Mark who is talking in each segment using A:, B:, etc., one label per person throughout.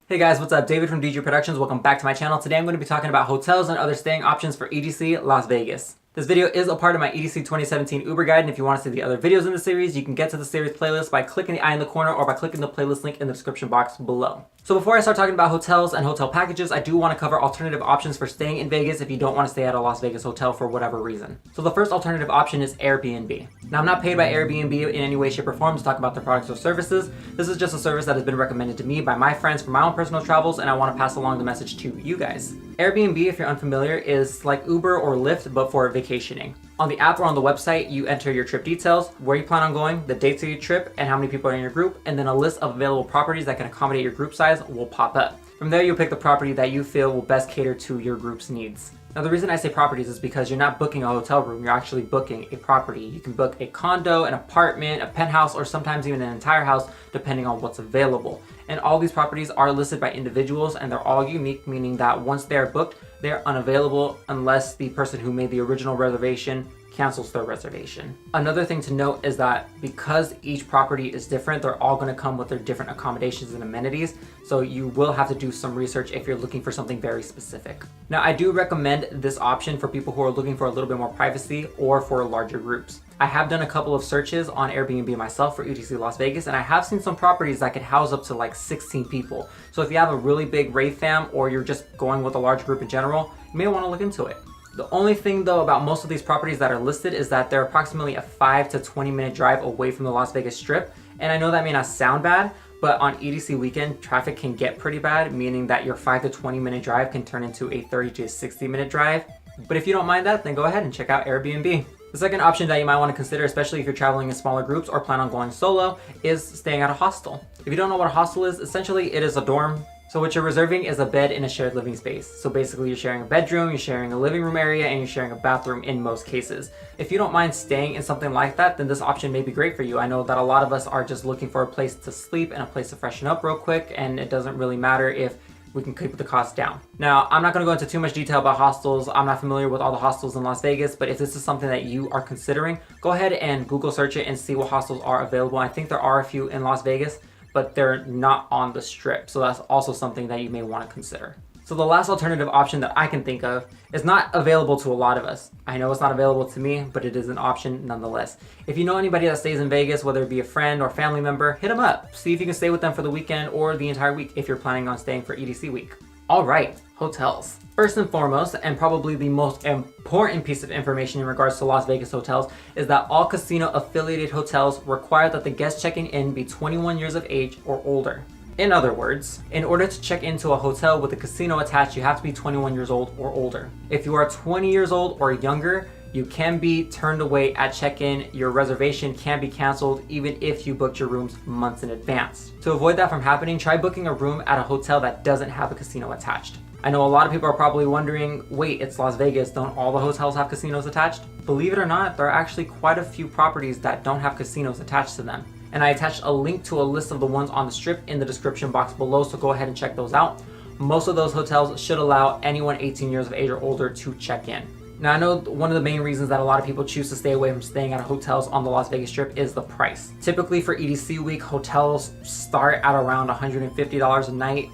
A: Hey guys, what's up? David from DJ Productions. Welcome back to my channel. Today I'm going to be talking about hotels and other staying options for EDC Las Vegas. This video is a part of my EDC 2017 Uber guide, and if you want to see the other videos in the series, you can get to the series playlist by clicking the eye in the corner or by clicking the playlist link in the description box below. So before I start talking about hotels and hotel packages, I do want to cover alternative options for staying in Vegas if you don't want to stay at a Las Vegas hotel for whatever reason. So the first alternative option is Airbnb. Now I'm not paid by Airbnb in any way, shape, or form to talk about their products or services. This is just a service that has been recommended to me by my friends for my own personal travels, and I want to pass along the message to you guys. Airbnb, if you're unfamiliar, is like Uber or Lyft, but for vacationing. On the app or on the website, you enter your trip details, where you plan on going, the dates of your trip, and how many people are in your group, and then a list of available properties that can accommodate your group size will pop up. From there, you'll pick the property that you feel will best cater to your group's needs. Now, the reason I say properties is because you're not booking a hotel room, you're actually booking a property. You can book a condo, an apartment, a penthouse, or sometimes even an entire house, depending on what's available. And all these properties are listed by individuals, and they're all unique, meaning that once they're booked, they're unavailable unless the person who made the original reservation cancels their reservation. Another thing to note is that because each property is different, they're all going to come with their different accommodations and amenities, so you will have to do some research if you're looking for something very specific. Now, I do recommend this option for people who are looking for a little bit more privacy or for larger groups. I have done a couple of searches on Airbnb myself for EDC Las Vegas, and I have seen some properties that could house up to like 16 people. So if you have a really big rave fam or you're just going with a large group in general, you may want to look into it. The only thing though about most of these properties that are listed is that they're approximately a 5 to 20 minute drive away from the Las Vegas Strip. And I know that may not sound bad, but on EDC weekend, traffic can get pretty bad, meaning that your 5 to 20 minute drive can turn into a 30 to 60 minute drive. But if you don't mind that, then go ahead and check out Airbnb. The second option that you might want to consider, especially if you're traveling in smaller groups or plan on going solo, is staying at a hostel. If you don't know what a hostel is, essentially it is a dorm. So what you're reserving is a bed in a shared living space. So basically you're sharing a bedroom, you're sharing a living room area, and you're sharing a bathroom in most cases. If you don't mind staying in something like that, then this option may be great for you. I know that a lot of us are just looking for a place to sleep and a place to freshen up real quick, and it doesn't really matter if we can keep the cost down. Now, I'm not gonna go into too much detail about hostels. I'm not familiar with all the hostels in Las Vegas, but if this is something that you are considering, go ahead and Google search it and see what hostels are available. I think there are a few in Las Vegas, but they're not on the Strip. So that's also something that you may want to consider. So the last alternative option that I can think of is not available to a lot of us. I know it's not available to me, but it is an option nonetheless. If you know anybody that stays in Vegas, whether it be a friend or family member, hit them up. See if you can stay with them for the weekend or the entire week if you're planning on staying for EDC week. All right, hotels. First and foremost, and probably the most important piece of information in regards to Las Vegas hotels, is that all casino affiliated hotels require that the guest checking in be 21 years of age or older. In other words, in order to check into a hotel with a casino attached, you have to be 21 years old or older. If you are 20 years old or younger, you can be turned away at check-in. Your reservation can be canceled even if you booked your rooms months in advance. To avoid that from happening, try booking a room at a hotel that doesn't have a casino attached. I know a lot of people are probably wondering, wait, it's Las Vegas, don't all the hotels have casinos attached? Believe it or not, there are actually quite a few properties that don't have casinos attached to them. And I attached a link to a list of the ones on the Strip in the description box below, so go ahead and check those out. Most of those hotels should allow anyone 18 years of age or older to check in. Now, I know one of the main reasons that a lot of people choose to stay away from staying at hotels on the Las Vegas Strip is the price. Typically for EDC week, hotels start at around $150 a night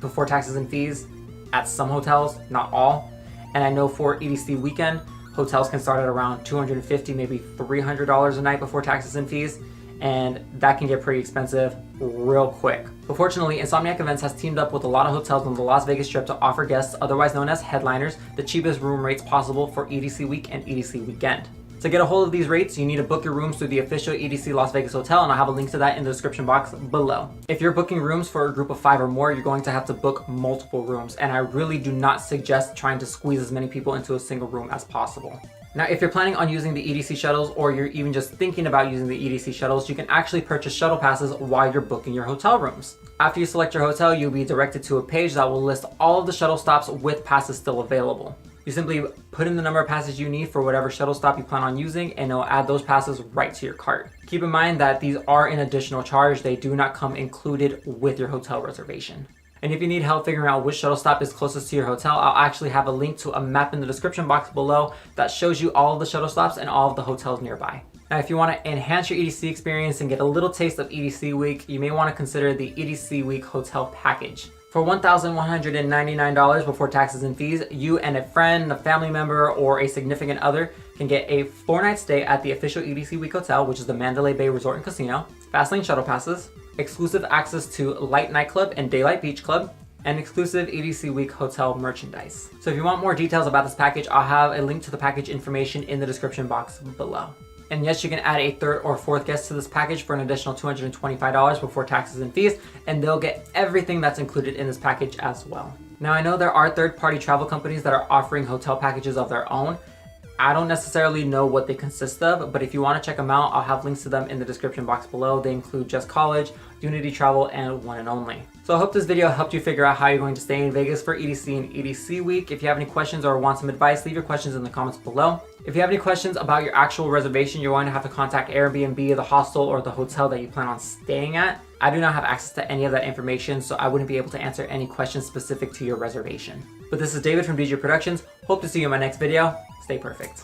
A: before taxes and fees at some hotels, not all. And I know for EDC weekend, hotels can start at around $250, maybe $300 a night before taxes and fees. And that can get pretty expensive real quick. But fortunately, Insomniac Events has teamed up with a lot of hotels on the Las Vegas Strip to offer guests, otherwise known as headliners, the cheapest room rates possible for EDC week and EDC weekend. To get a hold of these rates, you need to book your rooms through the official EDC Las Vegas hotel, and I'll have a link to that in the description box below. If you're booking rooms for a group of 5 or more, you're going to have to book multiple rooms, and I really do not suggest trying to squeeze as many people into a single room as possible. Now, if you're planning on using the EDC shuttles, or you're even just thinking about using the EDC shuttles, you can actually purchase shuttle passes while you're booking your hotel rooms. After you select your hotel, you'll be directed to a page that will list all of the shuttle stops with passes still available. You simply put in the number of passes you need for whatever shuttle stop you plan on using, and it'll add those passes right to your cart. Keep in mind that these are an additional charge. They do not come included with your hotel reservation. And if you need help figuring out which shuttle stop is closest to your hotel, I'll actually have a link to a map in the description box below that shows you all of the shuttle stops and all of the hotels nearby. Now, if you want to enhance your EDC experience and get a little taste of EDC week, you may want to consider the EDC week hotel package. For $1,199 before taxes and fees, you and a friend, a family member, or a significant other can get a 4-night stay at the official EDC Week Hotel, which is the Mandalay Bay Resort and Casino, Fastlane shuttle passes, exclusive access to Light Nightclub and Daylight Beach Club, and exclusive EDC Week Hotel merchandise. So if you want more details about this package, I'll have a link to the package information in the description box below. And yes, you can add a 3rd or 4th guest to this package for an additional $225 before taxes and fees, and they'll get everything that's included in this package as well. Now, I know there are third-party travel companies that are offering hotel packages of their own. I don't necessarily know what they consist of, but if you want to check them out, I'll have links to them in the description box below. They include Just College, Unity Travel, and One and Only. So I hope this video helped you figure out how you're going to stay in Vegas for EDC and EDC week. If you have any questions or want some advice, leave your questions in the comments below. If you have any questions about your actual reservation, you're going to have to contact Airbnb, the hostel, or the hotel that you plan on staying at. I do not have access to any of that information, so I wouldn't be able to answer any questions specific to your reservation. But this is David from DJ Productions. Hope to see you in my next video. Stay perfect.